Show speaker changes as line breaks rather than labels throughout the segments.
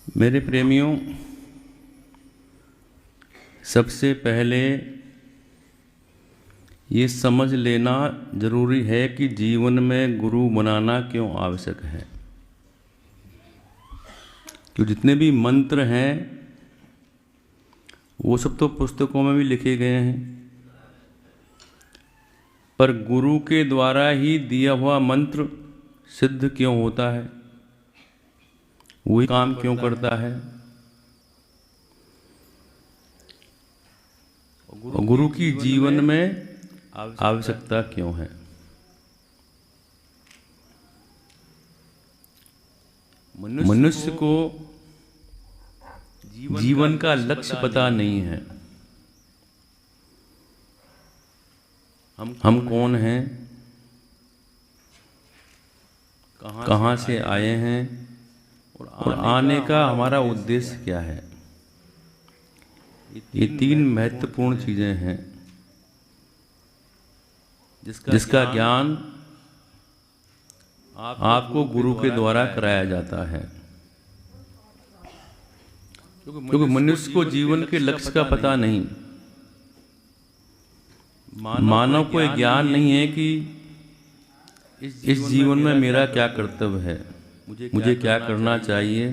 मेरे प्रेमियों, सबसे पहले ये समझ लेना जरूरी है कि जीवन में गुरु बनाना क्यों आवश्यक है। तो जितने भी मंत्र हैं वो सब तो पुस्तकों में भी लिखे गए हैं, पर गुरु के द्वारा ही दिया हुआ मंत्र सिद्ध क्यों होता है, वही काम क्यों करता है। गुरु की जीवन में आवश्यकता क्यों है। मनुष्य को जीवन का लक्ष्य पता नहीं है। हम कौन हैं, कहाँ से आए हैं और आने का हमारा उद्देश्य क्या है। ये तीन महत्वपूर्ण चीजें हैं जिसका ज्ञान आपको गुरु के द्वारा कराया जाता है। क्योंकि मनुष्य को जीवन के लक्ष्य का पता नहीं, मानव को यह ज्ञान नहीं है कि इस जीवन में मेरा क्या कर्तव्य है, मुझे क्या करना चाहिए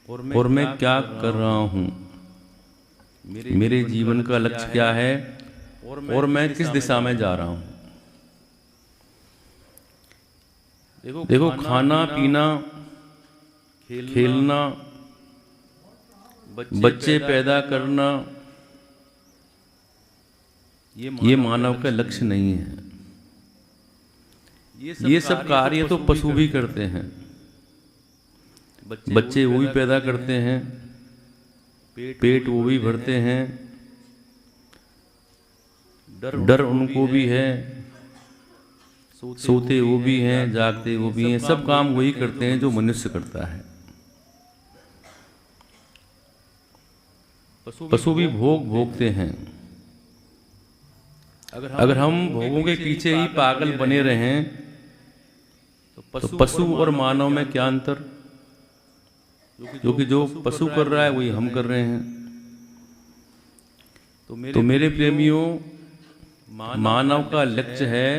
और मैं क्या कर रहा हूँ, मेरे जीवन का लक्ष्य क्या है और मैं किस दिशा में जा रहा हूँ। देखो, खाना पीना, खेलना, बच्चे पैदा करना, ये मानव का लक्ष्य नहीं है। ये सब कार्य तो पशु भी करते हैं। बच्चे वो भी पैदा करते हैं, पेट वो भी भरते हैं, डर उनको भी है, सोते वो भी हैं, जागते वो भी हैं। सब काम वही करते हैं जो मनुष्य करता है। पशु भी भोगते हैं। अगर हम भोगों के पीछे ही पागल बने रहें तो पशु और मानव में क्या अंतर। क्योंकि जो पशु कर रहा है वही हम कर रहे हैं। तो मेरे प्रेमियों, मानव का लक्ष्य है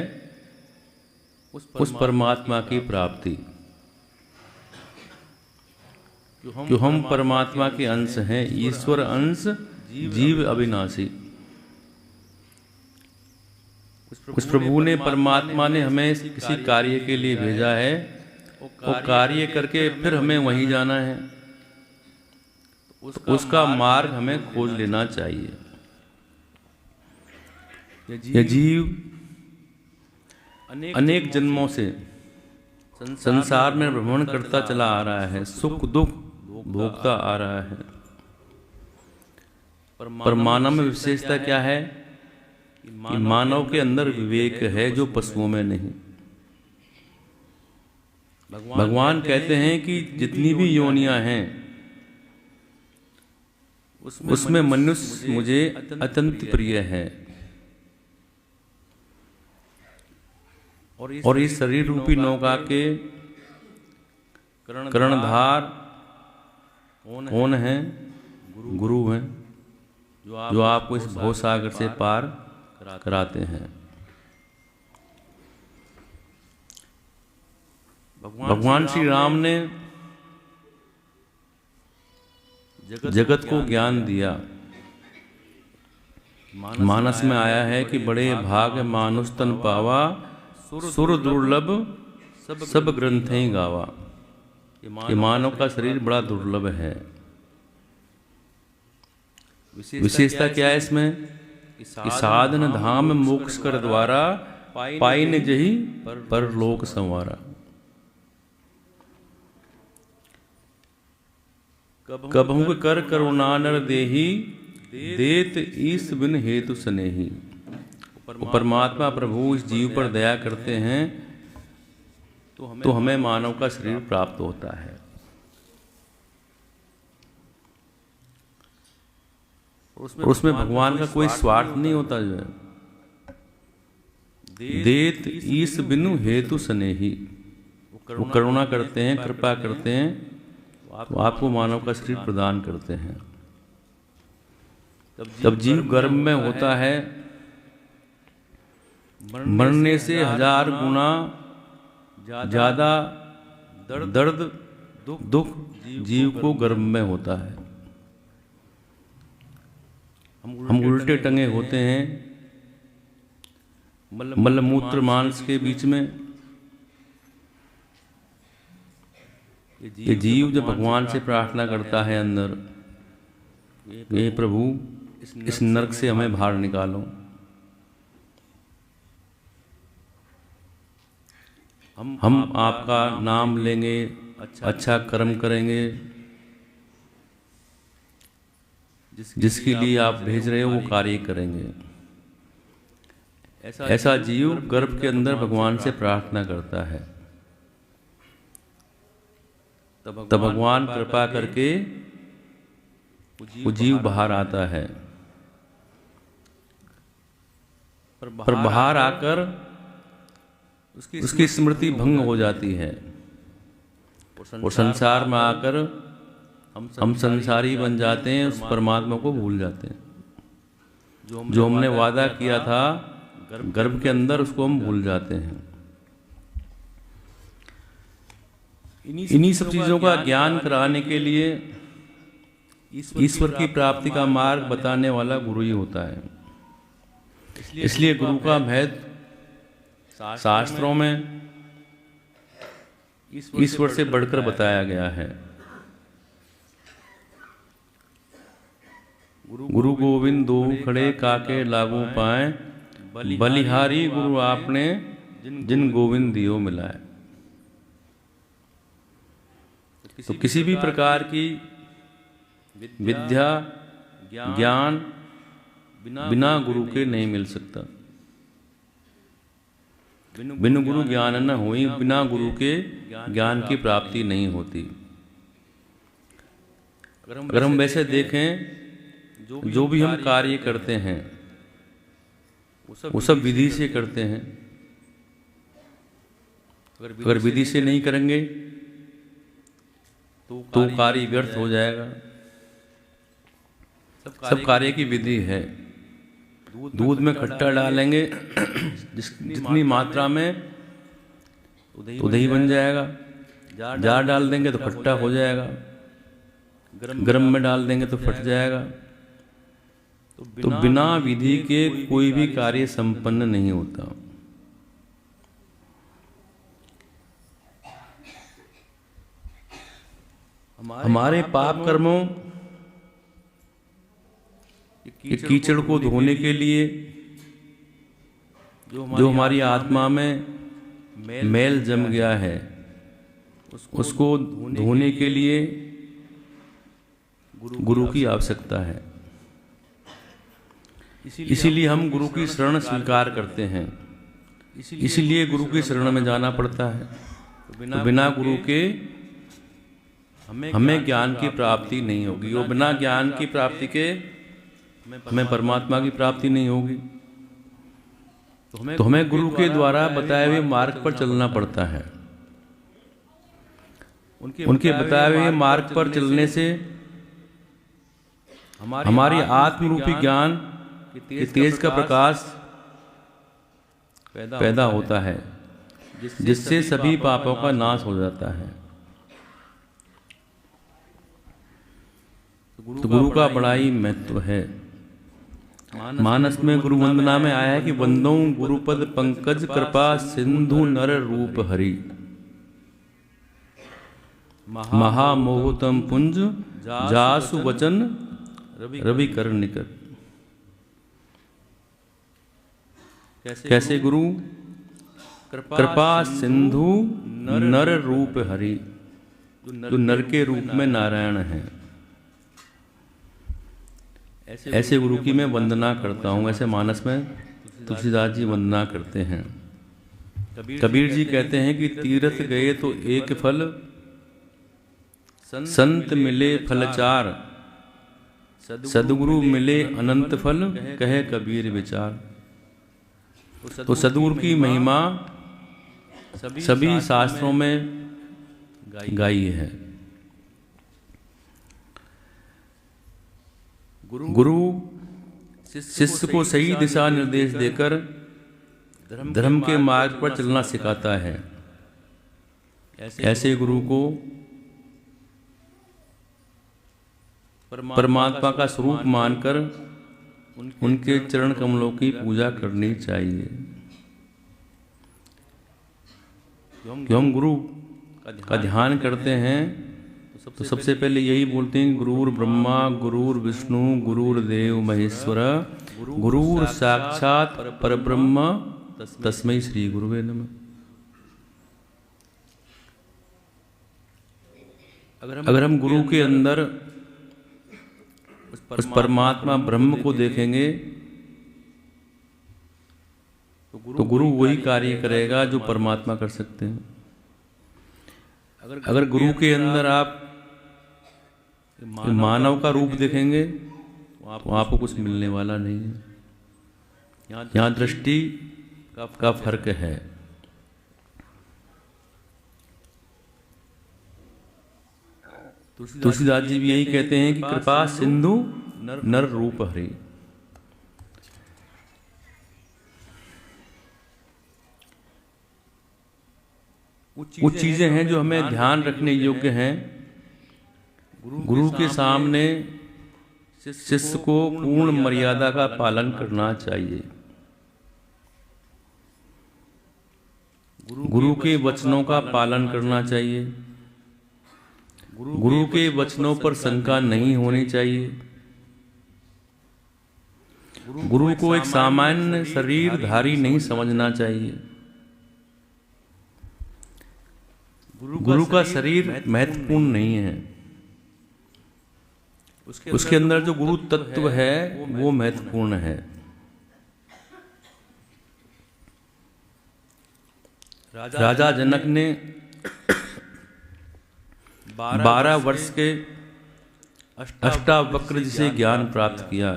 उस परमात्मा की प्राप्ति। क्यों हम परमात्मा के अंश हैं, ईश्वर अंश, जीव अविनाशी। उस प्रभु ने, परमात्मा ने हमें किसी कार्य के लिए भेजा है, वो कार्य करके फिर हमें वहीं जाना है। उसका मार्ग हमें खोज लेना चाहिए। यह जीव अनेक जन्मों से संसार में भ्रमण करता चला आ रहा है, सुख दुख भोगता आ रहा है। पर मानव में विशेषता क्या है कि मानव के अंदर विवेक है जो पशुओं में नहीं। भगवान कहते हैं कि जितनी भी योनियां हैं उसमें मनुष्य मुझे अत्यंत प्रिय है। और इस शरीर रूपी नौका के कर्णधार कौन है? गुरु हैं, जो आपको इस भवसागर से पार कराते हैं। भगवान श्री राम ने जगत को ज्ञान दिया। मानस में आया है कि बड़े भाग मानुष तन पावा, सुर दुर्लभ सब ग्रंथ ही गावा। ये मानव का शरीर बड़ा दुर्लभ है। विशेषता क्या है इसमें कि साधन धाम मोक्ष कर द्वारा पाइन जही परलोक संवारा। कब हम कर करुणा नर देही, देत ईस बिन हेतु स्नेही। परमात्मा प्रभु इस जीव पर दया करते हैं तो हमें मानव का शरीर प्राप्त होता है। उसमें भगवान का कोई स्वार्थ नहीं होता। जो है देत ईस बिनु हेतु स्नेही, वो करुणा करते हैं, कृपा करते हैं तो आपको मानव का शरीर प्रदान करते हैं। तब जीव गर्भ में होता है, मरने से 1000 गुना ज्यादा दर्द दुख जीव को गर्भ में होता है। हम उल्टे टंगे होते हैं मल मूत्र मांस के बीच में। ये जीव जब भगवान से प्रार्थना करता है अंदर, हे प्रभु इस नरक से हमें बाहर निकालो, हम आपका नाम लेंगे, अच्छा कर्म करेंगे, जिसके लिए आप भेज रहे हो वो कार्य करेंगे। ऐसा जीव गर्भ के अंदर भगवान से प्रार्थना करता है। तब भगवान कृपा करके वो जीव बाहर आता है। पर बाहर आकर उसकी स्मृति भंग हो जाती है और संसार में आकर हम संसारी बन जाते हैं, उस परमात्मा को भूल जाते हैं। जो हमने वादा किया था गर्भ के अंदर, उसको हम भूल जाते हैं। इन्हीं सब चीजों का ज्ञान कराने के लिए ईश्वर की प्राप्ति का मार्ग बताने वाला गुरु ही होता है। इसलिए गुरु का महत्व शास्त्रों में ईश्वर से बढ़कर बताया गया है। गुरु गोविंद दो खड़े काके लागू पाए, बलिहारी गुरु आपने जिन गोविंद दियो मिलाए। तो किसी भी प्रकार की विद्या ज्ञान बिना गुरु के नहीं मिल सकता। बिन गुरु ज्ञान न होई, बिना गुरु के ज्ञान की प्राप्ति नहीं होती। अगर हम वैसे देखें, जो भी हम कार्य करते हैं वो सब विधि से करते हैं। अगर विधि से नहीं करेंगे तो कार्य व्यर्थ हो जाएगा। सब कार्य की विधि है। दूध में खट्टा डालेंगे जितनी मात्रा में तो दही बन जाएगा। जार डाल देंगे तो खट्टा हो जाएगा। गरम में डाल देंगे तो फट जाएगा। तो बिना विधि के कोई भी कार्य संपन्न नहीं होता। हमारे पाप कर्मों कीचड़ को धोने के लिए, जो हमारी आत्मा में मैल जम गया है, उसको धोने के लिए गुरु की आवश्यकता है। इसीलिए हम गुरु की शरण स्वीकार करते हैं। इसीलिए गुरु की शरण में जाना पड़ता है। तो बिना गुरु के हमें ज्ञान की प्राप्ति नहीं होगी, और बिना ज्ञान की प्राप्ति के हमें परमात्मा की प्राप्ति नहीं होगी। तो हमें गुरु के द्वारा बताए हुए मार्ग पर चलना पड़ता है। उनके बताए हुए मार्ग पर चलने से हमारी आत्मरूपी ज्ञान के तेज का प्रकाश पैदा होता है, जिससे सभी पापों का नाश हो जाता है। तो गुरु का बड़ा ही महत्व है। मानस में गुरु वंदना में आया है कि वंदो गुरुपद पंकज कृपा सिंधु नर रूप हरि, महामोहतम पुंज जासु वचन रवि कर निकट। कैसे गुरु? कृपा सिंधु नर रूप हरि, जो नर के रूप में नारायण है। ऐसे गुरु की मैं वंदना करता हूँ। ऐसे मानस में तुलसीदास जी वंदना करते हैं। कबीर जी कहते हैं कि तीर्थ गए तो एक फल, संत मिले फल चार, सदगुरु मिले अनंत फल, कहे कबीर विचार। तो सदगुरु की महिमा सभी शास्त्रों में गाई है। गुरु शिष्य को सही दिशा निर्देश देकर धर्म के मार्ग पर चलना सिखाता है। ऐसे गुरु को परमात्मा का स्वरूप मानकर उनके चरण कमलों की पूजा करनी चाहिए। जो हम गुरु का ध्यान करते हैं तो सबसे पहले यही बोलते हैं, गुरुर ब्रह्मा गुरुर विष्णु गुरुर्देव महेश्वर गुरुर साक्षात परब्रह्म तस्मै श्री गुरुवे नमः। अगर हम गुरु के अंदर उस परमात्मा ब्रह्म को देखेंगे तो गुरु वही कार्य करेगा जो परमात्मा कर सकते हैं। अगर गुरु के अंदर आप मानव का रूप देखेंगे तो आपको कुछ मिलने वाला नहीं है। यहाँ दृष्टि का फर्क है। तुलसीदास जी भी यही कहते हैं कि कृपा सिंधु नर रूप हरि। कुछ चीजें हैं जो हमें ध्यान रखने योग्य हैं। गुरु के सामने शिष्य को पूर्ण मर्यादा का पालन करना चाहिए। गुरु के वचनों का पालन करना चाहिए। गुरु के वचनों पर शंका नहीं होनी चाहिए। गुरु को एक सामान्य शरीरधारी नहीं समझना चाहिए। गुरु का शरीर महत्वपूर्ण नहीं है, उसके अंदर जो गुरु तत्व है वो महत्वपूर्ण है। राजा जनक ने 12 वर्ष के अष्टावक्र जिसे ज्ञान प्राप्त किया,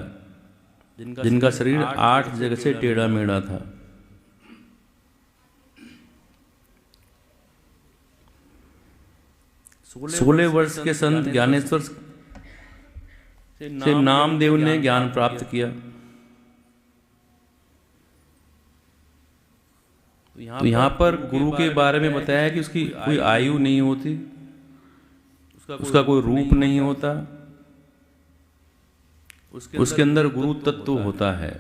जिनका शरीर 8 जगह से टेढ़ा मेढ़ा था। सोलह वर्ष के संत ज्ञानेश्वर से नामदेव ने ज्ञान प्राप्त किया। तो यहाँ पर गुरु के बारे में बताया कि उसकी कोई आयु नहीं होती, उसका कोई रूप नहीं होता, उसके अंदर गुरु तत्व होता है।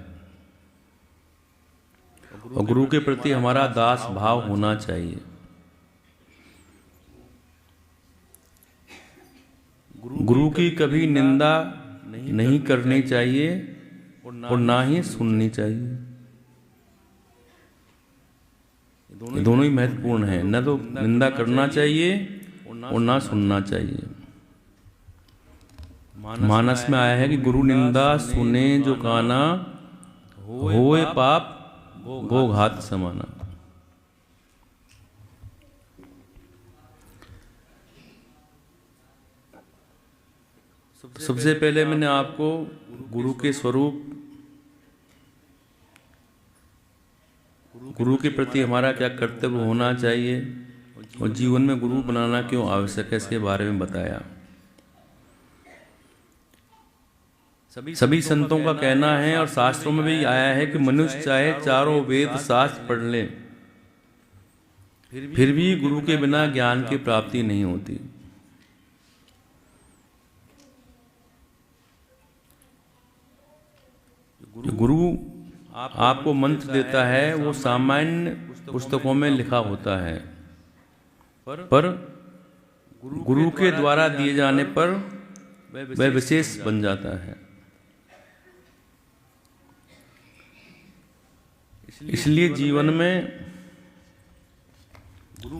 और गुरु के प्रति हमारा दास भाव होना चाहिए। गुरु की कभी निंदा नहीं करनी चाहिए और ना ही सुननी चाहिए। दोनों ही महत्वपूर्ण हैं। न तो निंदा करना चाहिए और ना सुनना चाहिए। मानस में आया है कि गुरु निंदा सुने जो काना, होए पाप गो घात समाना। सबसे पहले मैंने आपको गुरु के स्वरूप, गुरु के प्रति हमारा क्या कर्तव्य होना चाहिए और जीवन में गुरु बनाना क्यों आवश्यक है, इसके बारे में बताया। सभी संतों का कहना है और शास्त्रों में भी आया है कि मनुष्य चाहे चारों वेद शास्त्र पढ़ ले, फिर भी गुरु के बिना ज्ञान की प्राप्ति नहीं होती। गुरु आपको मंत्र देता है वो सामान्य पुस्तकों में लिखा होता है, पर गुरु के द्वारा दिए जाने पर वह विशेष बन जाता है। इसलिए जीवन में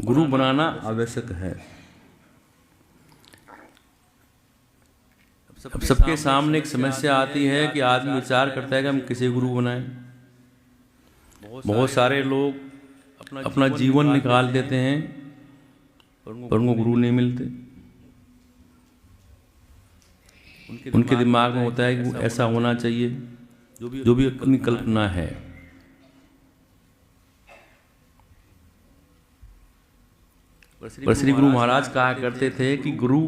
गुरु बनाना आवश्यक है। अब सबके सामने एक समस्या आती है कि आदमी विचार करता है कि हम किसे गुरु बनाएं। बहुत सारे लोग अपना जीवन निकाल देते हैं पर उनको गुरु नहीं मिलते। उनके दिमाग में होता है कि ऐसा होना चाहिए जो भी अपनी कल्पना है। पर श्री गुरु महाराज कहा करते थे कि गुरु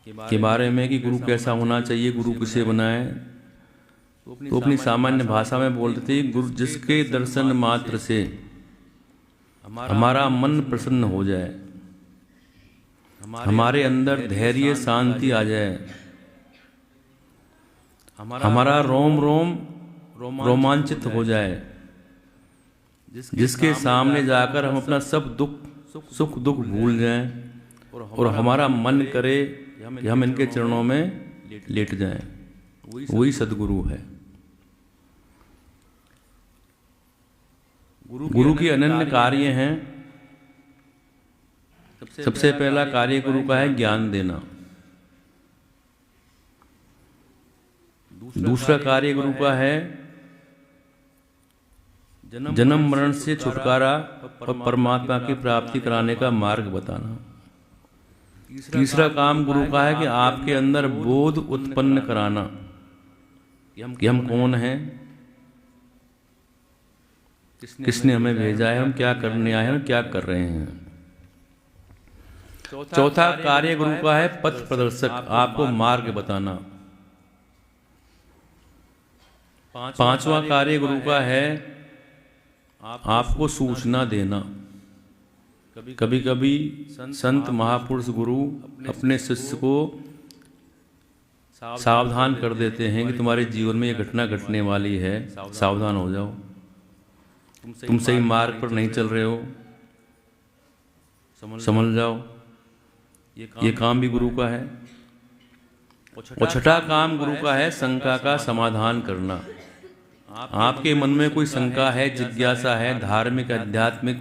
के बारे में कि गुरु कैसा होना चाहिए, गुरु किसे बनाए, तो अपनी सामान्य भाषा में बोलते थे, गुरु जिसके दर्शन मात्र से हमारा मन प्रसन्न हो जाए, हमारे अंदर धैर्य शांति आ जाए, हमारा रोम रोम रोमांचित हो जाए, जिसके सामने जाकर हम अपना सब सुख दुख भूल जाएं और हमारा मन करे कि हम इनके चरणों में लेट जाएं। वही सद्गुरु है। गुरु के अनन्य कार्य हैं। सबसे पहला कार्य गुरु का है ज्ञान देना। दूसरा कार्य गुरु का है जन्म मरण से छुटकारा और परमात्मा की प्राप्ति कराने का मार्ग बताना। तीसरा काम गुरु का है कि आपके अंदर बोध उत्पन्न कराना कि हम कौन हैं, किसने हमें भेजा है, हम क्या करने आए हैं, हम क्या कर रहे हैं। चौथा कार्य गुरु का है पथ प्रदर्शक, आपको मार्ग बताना। पांचवा कार्य गुरु का है आपको सूचना देना। कभी कभी संत महापुरुष गुरु अपने शिष्य को सावधान कर देते हैं कि तुम्हारे जीवन में ये घटना घटने वाली है, सावधान हो जाओ, तुम सही मार्ग पर नहीं चल रहे हो, समझ जाओ। ये काम भी गुरु का है। और छठा काम गुरु का है शंका का समाधान करना। आपके मन में कोई शंका है, जिज्ञासा है, धार्मिक आध्यात्मिक,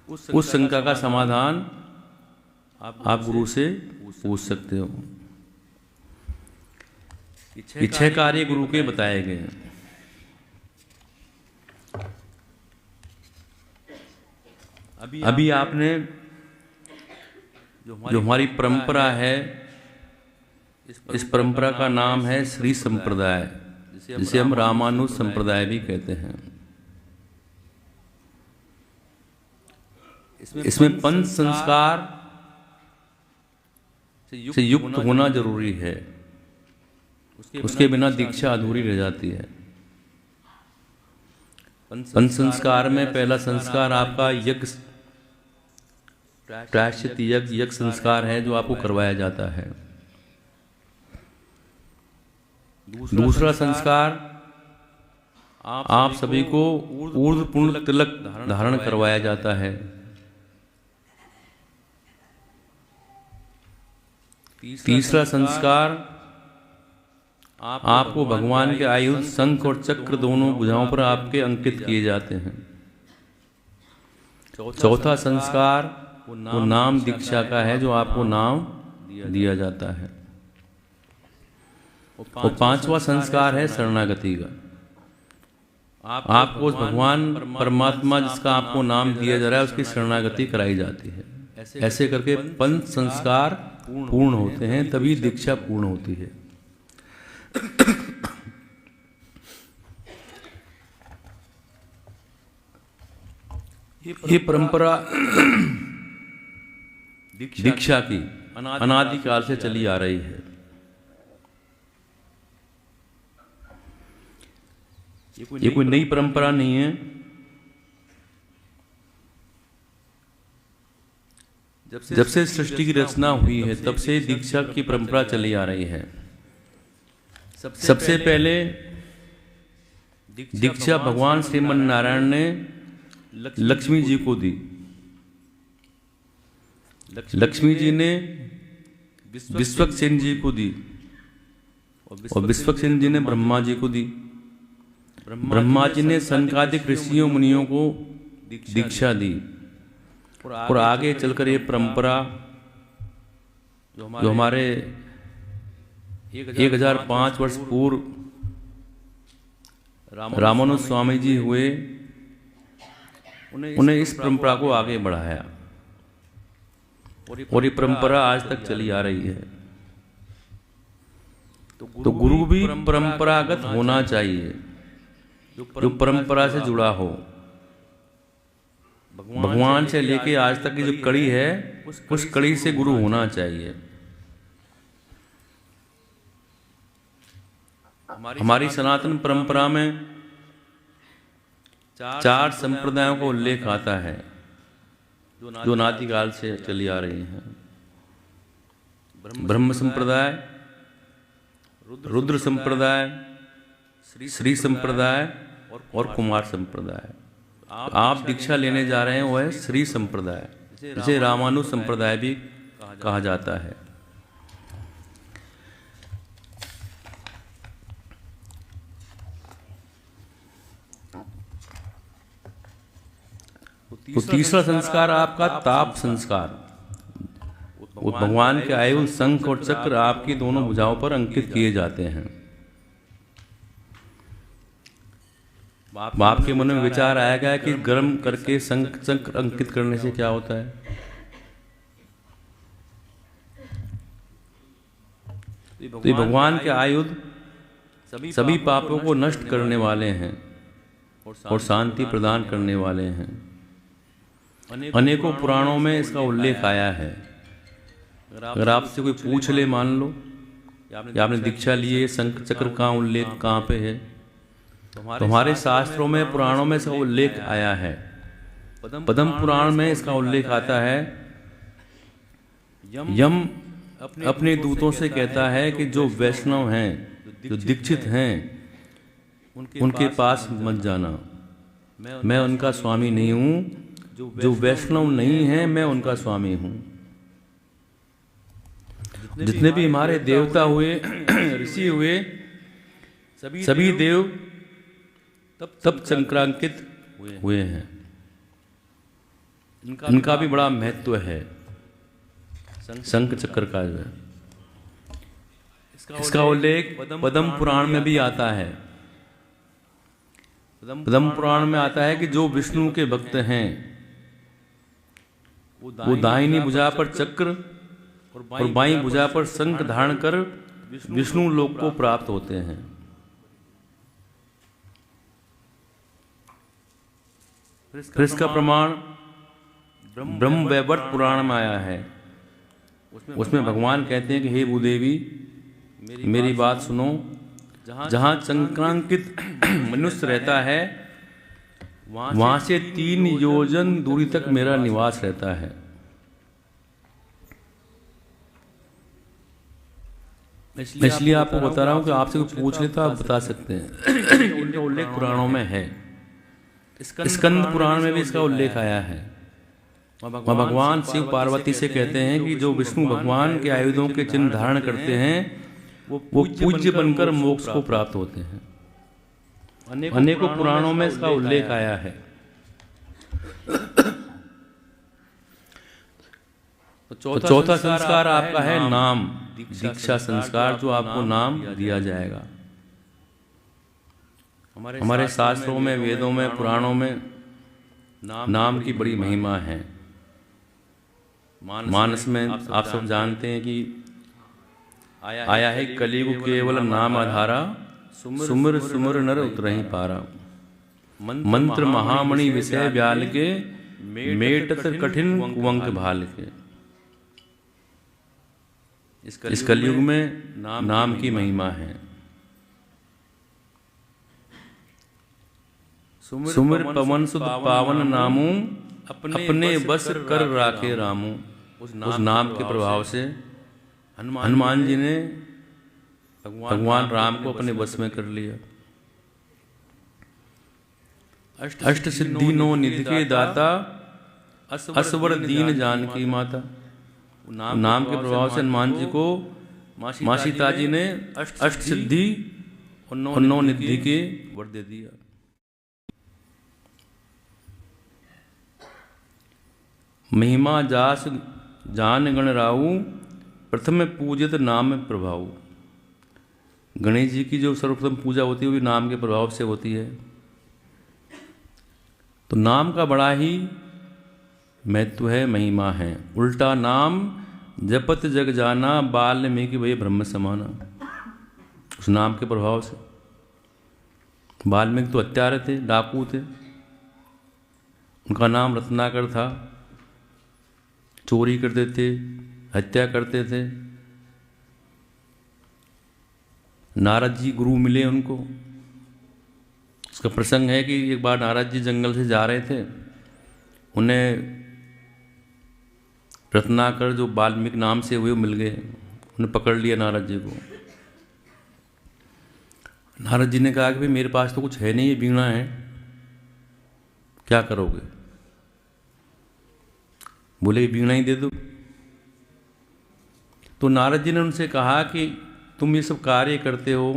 उस शंका का समाधान आप गुरु से पूछ सकते हो। ये 6 कार्य गुरु के बताए गए हैं। अभी आपने जो हमारी परंपरा है, इस परंपरा का नाम है श्री संप्रदाय, जिसे हम रामानुज संप्रदाय भी कहते हैं। इसमें पंच संस्कार से युक्त होना जरूरी है, उसके बिना दीक्षा अधूरी रह जाती है। पंच संस्कार में पहला संस्कार आपका यज्ञ प्रायश्चित यज्ञ संस्कार है, जो आपको करवाया जाता है। दूसरा संस्कार आप सभी को ऊर्ध्व पुण्य तिलक धारण करवाया जाता है। तीसरा संस्कार आपको भगवान के आयुध शंख और चक्र दोनों भुजाओं पर आपके अंकित किए जाते हैं। चौथा संस्कार वो नाम दीक्षा का है, जो आपको नाम दिया जाता है। और पांचवा संस्कार है शरणागति का। आपको भगवान परमात्मा जिसका आपको नाम दिया जा रहा है, उसकी शरणागति कराई जाती है। ऐसे करके पंच संस्कार पूर्ण होते हैं, तभी दीक्षा पूर्ण होती है। ये परंपरा दीक्षा की अनादिकाल से चली आ रही है। ये कोई नई परंपरा नहीं है। जब से सृष्टि की रचना हुई है, तब से दीक्षा की परंपरा चली आ रही है। सबसे पहले दीक्षा भगवान श्रीमन नारायण ने लक्ष्मी जी को दी। लक्ष्मी जी ने विश्वक्सेन जी को दी और विश्वक्सेन जी ने ब्रह्मा जी को दी। ब्रह्मा जी ने सनकादिक ऋषियों मुनियों को दीक्षा दी। और आगे चलकर ये परंपरा जो हमारे 1005 वर्ष पूर्व रामानुज स्वामी जी हुए, उन्हें इस परंपरा को आगे बढ़ाया और ये परंपरा आज तक चली आ रही है। तो गुरु भी परंपरागत होना चाहिए, जो परंपरा से जुड़ा हो। भगवान से लेके आज तक की जो कड़ी है, उस कड़ी से गुरु होना चाहिए। हमारी सनातन परंपरा में 4 संप्रदायों का उल्लेख आता है जो नादिकाल से चली आ रही हैं। ब्रह्म संप्रदाय, रुद्र संप्रदाय, श्री संप्रदाय और कुमार संप्रदाय। आप दीक्षा लेने जा रहे हैं वो है श्री संप्रदाय, जिसे रामानुज संप्रदाय भी कहा जाता है। तो तीसरा संस्कार आपका ताप संस्कार। वो भगवान के आयुध शंख और चक्र आपकी दोनों भुजाओं पर अंकित किए जाते हैं। आपके मन में विचार आएगा कि गर्म करके शंख चक्र अंकित करने से क्या होता है। तो ये भगवान के आयुध सभी पापों को नष्ट करने वाले हैं और शांति प्रदान करने वाले हैं। अनेकों पुराणों में इसका उल्लेख आया है। अगर आपसे कोई पूछ ले, मान लो कि आपने दीक्षा ली है, शंख चक्र का उल्लेख कहाँ पे है, तो हमारे शास्त्रों में, पुराणों में इसका उल्लेख आया है। पद्म पुराण में इसका उल्लेख आता है। यम अपने दूतों से कहता है कि जो वैष्णव हैं, जो दीक्षित हैं, उनके पास मत जाना, मैं उनका स्वामी नहीं हूँ। जो वैष्णव नहीं है, मैं उनका स्वामी हूँ। जितने भी हमारे देवता हुए, ऋषि हुए, सभी देव तब संक्रांकित हुए हैं। इनका भी बड़ा महत्व है। शंख चक्र का जो है, इसका उल्लेख पद्म पुराण में भी आता है। पद्म पुराण में आता है कि जो विष्णु के भक्त हैं, वो दाहिनी भुजा पर चक्र और बाईं भुजा पर शंख धारण कर विष्णु लोक को प्राप्त होते हैं। फिर इसका प्रमाण ब्रह्म वैवर्त पुराण में आया है। उसमें भगवान कहते हैं कि हे भूदेवी, मेरी बात सुनो। जहाँ संक्रांकित मनुष्य रहता है, वहां से 3 योजन दूरी तक मेरा निवास रहता है। इसलिए आपको बता रहा हूं कि आपसे कोई पूछ ले तो आप बता सकते हैं। उनके उल्लेख पुराणों में है। स्कंद पुराण में भी इसका उल्लेख आया है। भगवान शिव पार्वती से कहते हैं कि जो विष्णु भगवान के आयुधों के चिन्ह धारण करते हैं, वो पूज्य बनकर मोक्ष को प्राप्त होते हैं। अनेकों पुराणों में इसका उल्लेख आया है। तो चौथा संस्कार आपका है नाम, दीक्षा संस्कार, जो आपको नाम दिया जाएगा। हमारे शास्त्रों में, वेदों में, पुराणों में नाम की बड़ी महिमा है। मानस में आप सब जानते हैं कि आया है कलियुग केवल नाम आधारा, सुमिर सुमिर नर उतरहि पारा। मंत्र महामणि विषय व्याल के, मेटत कठिन कुवंक भाल के। इस कलयुग में नाम की महिमा है। सुमिर पवन सुध पावन नामू, अपने बस कर राखे रामू। उस नाम के प्रभाव से हनुमान जी ने भगवान राम को अपने बस में कर लिया। अष्ट सिद्धि नो निधि के दाता, असवर दीन जानकी माता। नाम के प्रभाव से हनुमान जी को माँ सीता जी ने अष्ट सिद्धि और 9 निधि के वर दे दिया। महिमा जास जान गण राऊ, प्रथम पूजित नाम प्रभाऊ। गणेश जी की जो सर्वप्रथम पूजा होती है वो भी नाम के प्रभाव से होती है। तो नाम का बड़ा ही महत्व है, महिमा है। उल्टा नाम जपत जग जाना, वाल्मीकि भई ब्रह्म समाना। उस नाम के प्रभाव से वाल्मीकि तो हत्यारे थे, डाकू थे। उनका नाम रत्नाकर था। चोरी करते थे, हत्या करते थे। नारद जी गुरु मिले उनको। उसका प्रसंग है कि एक बार नारद जी जंगल से जा रहे थे, उन्हें रत्नाकर जो वाल्मीकि नाम से हुए मिल गए, उन्हें पकड़ लिया नारद जी को। नारद जी ने कहा कि भाई मेरे पास तो कुछ है नहीं, ये वीणा है, क्या करोगे? बोले वीणा ही दे दो। तो नारद जी ने उनसे कहा कि तुम ये सब कार्य करते हो,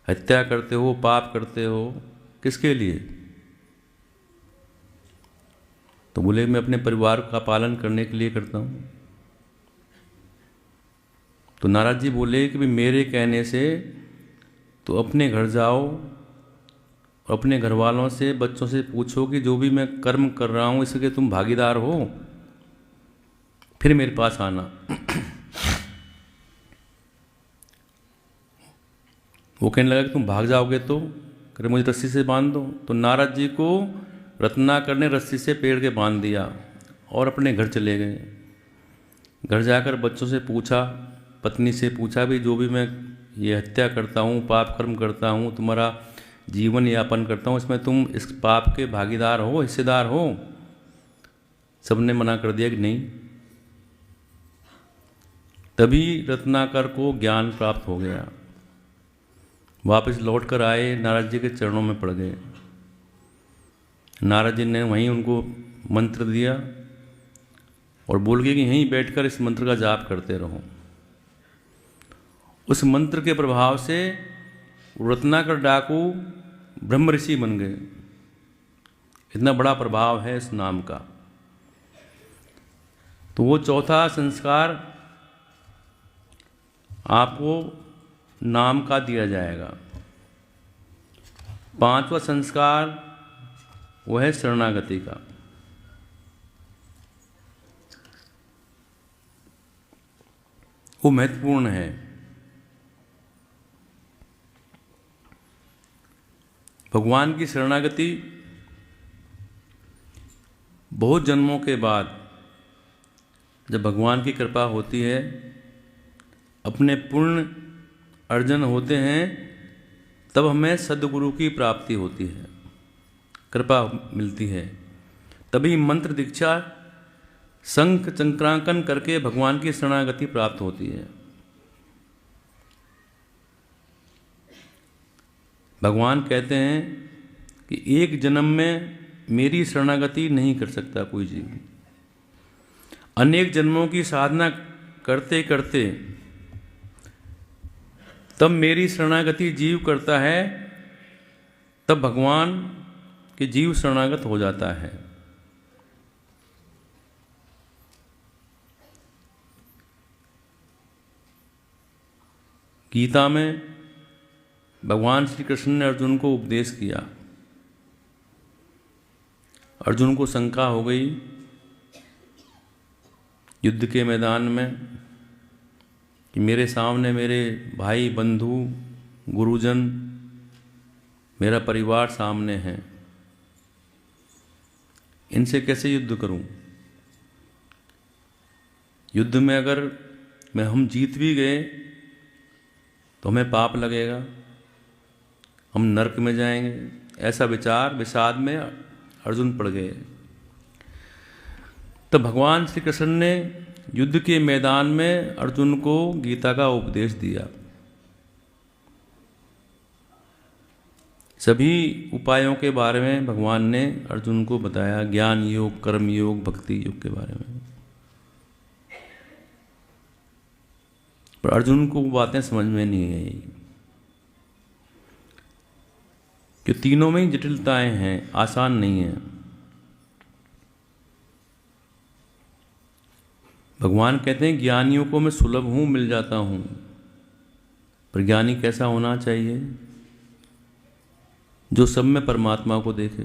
हत्या करते हो, पाप करते हो, किसके लिए? तो बोले मैं अपने परिवार का पालन करने के लिए करता हूँ। तो नारद जी बोले कि भाई मेरे कहने से तो अपने घर जाओ और अपने घर वालों से, बच्चों से पूछो कि जो भी मैं कर्म कर रहा हूँ इसके तुम भागीदार हो, फिर मेरे पास आना। वो कहने लगा कि तुम भाग जाओगे तो करे मुझे रस्सी से बांध दो। तो नारद जी को रत्नाकर ने रस्सी से पेड़ के बांध दिया और अपने घर चले गए। घर जाकर बच्चों से पूछा, पत्नी से पूछा भी जो भी मैं ये हत्या करता हूँ, पाप कर्म करता हूँ, तुम्हारा जीवन यापन करता हूँ, इसमें तुम इस पाप के भागीदार हो, हिस्सेदार हो? सबने मना कर दिया कि नहीं। तभी रत्नाकर को ज्ञान प्राप्त हो गया। वापस लौट कर आए, नारद जी के चरणों में पड़ गए। नारद जी ने वहीं उनको मंत्र दिया और बोल गए कि यहीं बैठकर इस मंत्र का जाप करते रहो। उस मंत्र के प्रभाव से रत्नाकर डाकू ब्रह्म ऋषि बन गए। इतना बड़ा प्रभाव है इस नाम का। तो वो चौथा संस्कार आपको नाम का दिया जाएगा। पांचवा संस्कार वो है शरणागति का। वो महत्वपूर्ण है। भगवान की शरणागति बहुत जन्मों के बाद जब भगवान की कृपा होती है, अपने पुण्य अर्जन होते हैं, तब हमें सद्गुरु की प्राप्ति होती है, कृपा मिलती है। तभी मंत्र दीक्षा, शंख चक्रांकन करके भगवान की शरणागति प्राप्त होती है। भगवान कहते हैं कि एक जन्म में मेरी शरणागति नहीं कर सकता कोई जीव। अनेक जन्मों की साधना करते करते तब मेरी शरणागति जीव करता है, तब भगवान के जीव शरणागत हो जाता है। गीता में भगवान श्री कृष्ण ने अर्जुन को उपदेश किया। अर्जुन को शंका हो गई युद्ध के मैदान में कि मेरे सामने मेरे भाई, बंधु, गुरुजन, मेरा परिवार सामने है, इनसे कैसे युद्ध करूं? युद्ध में अगर हम जीत भी गए तो हमें पाप लगेगा, हम नरक में जाएंगे। ऐसा विचार विषाद में अर्जुन पड़ गए। तो भगवान श्री कृष्ण ने युद्ध के मैदान में अर्जुन को गीता का उपदेश दिया। सभी उपायों के बारे में भगवान ने अर्जुन को बताया, ज्ञान योग, कर्म योग, भक्ति योग के बारे में। पर अर्जुन को वो बातें समझ में नहीं आई कि तीनों में ही जटिलताएं हैं, आसान नहीं है। भगवान कहते हैं ज्ञानियों को मैं सुलभ हूं, मिल जाता हूं। पर ज्ञानी कैसा होना चाहिए? जो सब में परमात्मा को देखे।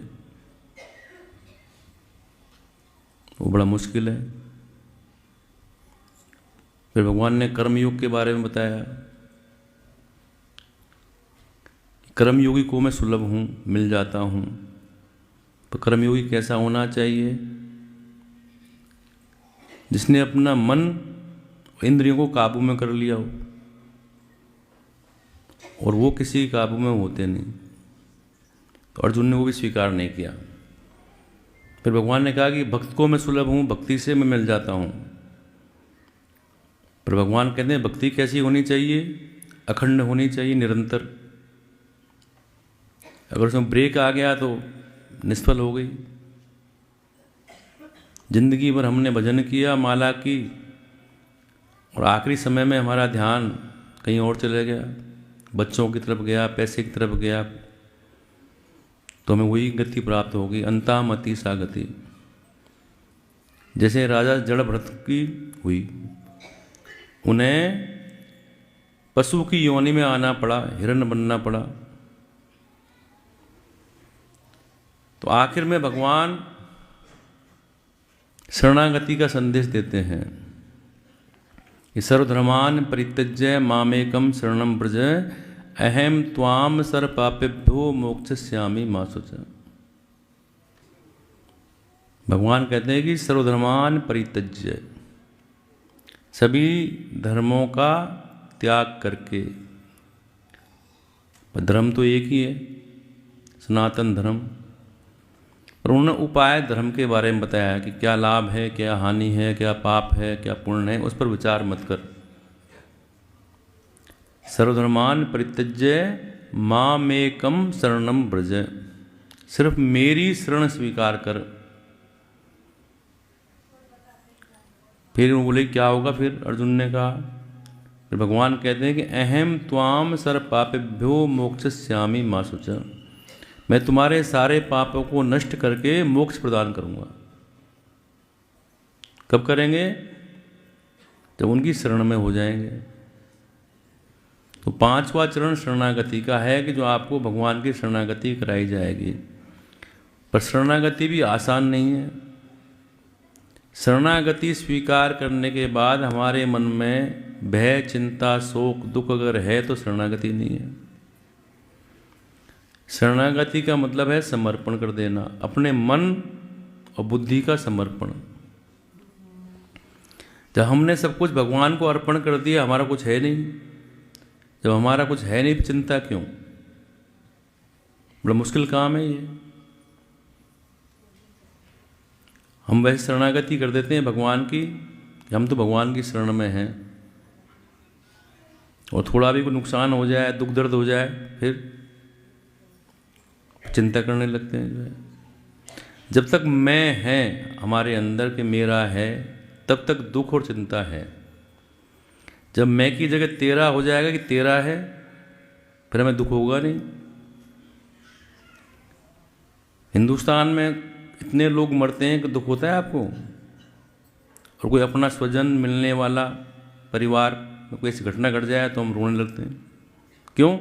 वो बड़ा मुश्किल है। फिर भगवान ने कर्मयोग के बारे में बताया, कर्मयोगी को मैं सुलभ हूँ, मिल जाता हूँ। तो कर्मयोगी कैसा होना चाहिए? जिसने अपना मन इंद्रियों को काबू में कर लिया हो। और वो किसी के काबू में होते नहीं। तो अर्जुन ने वो भी स्वीकार नहीं किया। फिर भगवान ने कहा कि भक्त को मैं सुलभ हूँ, भक्ति से मैं मिल जाता हूँ। पर भगवान कहते हैं भक्ति कैसी होनी चाहिए? अखंड होनी चाहिए, निरंतर। अगर उसमें ब्रेक आ गया तो निष्फल हो गई। जिंदगी भर हमने भजन किया, माला की, और आखिरी समय में हमारा ध्यान कहीं और चले गया, बच्चों की तरफ गया, पैसे की तरफ गया, तो हमें वही गति प्राप्त होगी, अंतामति सा गति। जैसे राजा जड़भरत की हुई, उन्हें पशु की योनि में आना पड़ा, हिरण बनना पड़ा। तो आखिर में भगवान शरणागति का संदेश देते हैं कि सर्वधर्मान परित्यज्य मामेकम शरणं व्रज अहम त्वाम सर्व पापेभ्यो मोक्षयिष्यामि मा शुचः। भगवान कहते हैं कि सर्वधर्मान परित्यज्य, सभी धर्मों का त्याग करके, धर्म तो एक ही है, सनातन धर्म, और उन्होंने उपाय धर्म के बारे में बताया कि क्या लाभ है, क्या हानि है, क्या पाप है, क्या पुण्य है, उस पर विचार मत कर। सर्वधर्मान परित्यज्य मामेकम शरणं व्रज, सिर्फ मेरी शरण स्वीकार कर। फिर वो बोले क्या होगा? फिर अर्जुन ने कहा, फिर भगवान कहते हैं कि अहम त्वाम सर्व पापेभ्यो मोक्षयिष्यामि मा शुचः, मैं तुम्हारे सारे पापों को नष्ट करके मोक्ष प्रदान करूंगा। कब करेंगे? जब उनकी शरण में हो जाएंगे। तो 5वां चरण शरणागति का है कि जो आपको भगवान की शरणागति कराई जाएगी। पर शरणागति भी आसान नहीं है। शरणागति स्वीकार करने के बाद हमारे मन में भय, चिंता, शोक, दुख अगर है तो शरणागति नहीं है। शरणागति का मतलब है समर्पण कर देना, अपने मन और बुद्धि का समर्पण। जब हमने सब कुछ भगवान को अर्पण कर दिया, हमारा कुछ है नहीं, जब हमारा कुछ है नहीं, चिंता क्यों? बड़ा मुश्किल काम है ये। हम वैसे शरणागति कर देते हैं भगवान की, हम तो भगवान की शरण में हैं, और थोड़ा भी कोई नुकसान हो जाए, दुख दर्द हो जाए, फिर चिंता करने लगते हैं। जो है, जब तक मैं है हमारे अंदर के मेरा है, तब तक दुख और चिंता है। जब मैं की जगह तेरा हो जाएगा कि तेरा है, फिर हमें दुख होगा नहीं। हिंदुस्तान में इतने लोग मरते हैं कि दुख होता है आपको? और कोई अपना स्वजन मिलने वाला परिवार में कोई ऐसी घटना घट जाए तो हम रोने लगते हैं। क्यों?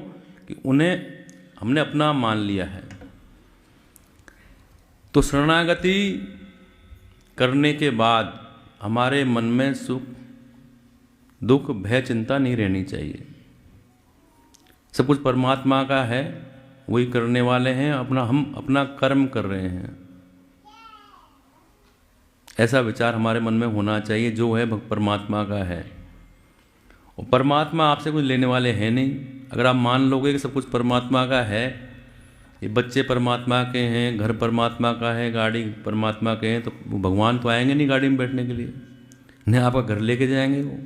कि उन्हें हमने अपना मान लिया है। तो शरणागति करने के बाद हमारे मन में सुख, दुख, भय, चिंता नहीं रहनी चाहिए। सब कुछ परमात्मा का है, वही करने वाले हैं, हम अपना कर्म कर रहे हैं, ऐसा विचार हमारे मन में होना चाहिए। जो है परमात्मा का है, और परमात्मा आपसे कुछ लेने वाले हैं नहीं। अगर आप मान लोगे कि सब कुछ परमात्मा का है, ये बच्चे परमात्मा के हैं, घर परमात्मा का है, गाड़ी परमात्मा के हैं, तो भगवान तो आएंगे नहीं गाड़ी में बैठने के लिए, नहीं आपका घर लेके जाएंगे वो।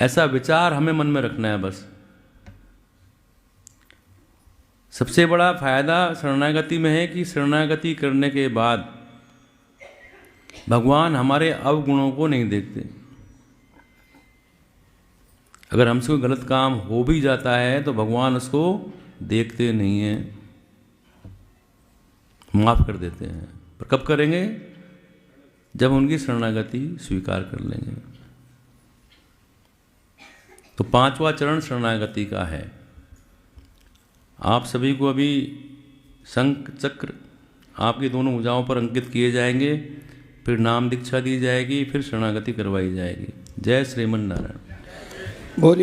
ऐसा विचार हमें मन में रखना है बस। सबसे बड़ा फायदा शरणागति में है कि शरणागति करने के बाद भगवान हमारे अवगुणों को नहीं देखते। अगर हमसे कोई गलत काम हो भी जाता है तो भगवान उसको देखते नहीं हैं, माफ कर देते हैं। पर कब करेंगे? जब उनकी शरणागति स्वीकार कर लेंगे। तो 5वां चरण शरणागति का है। आप सभी को अभी शंख चक्र आपकी दोनों भुजाओं पर अंकित किए जाएंगे, फिर नाम दीक्षा दी जाएगी, फिर शरणागति करवाई जाएगी। जय श्रीमन नारायण।
बोलिए।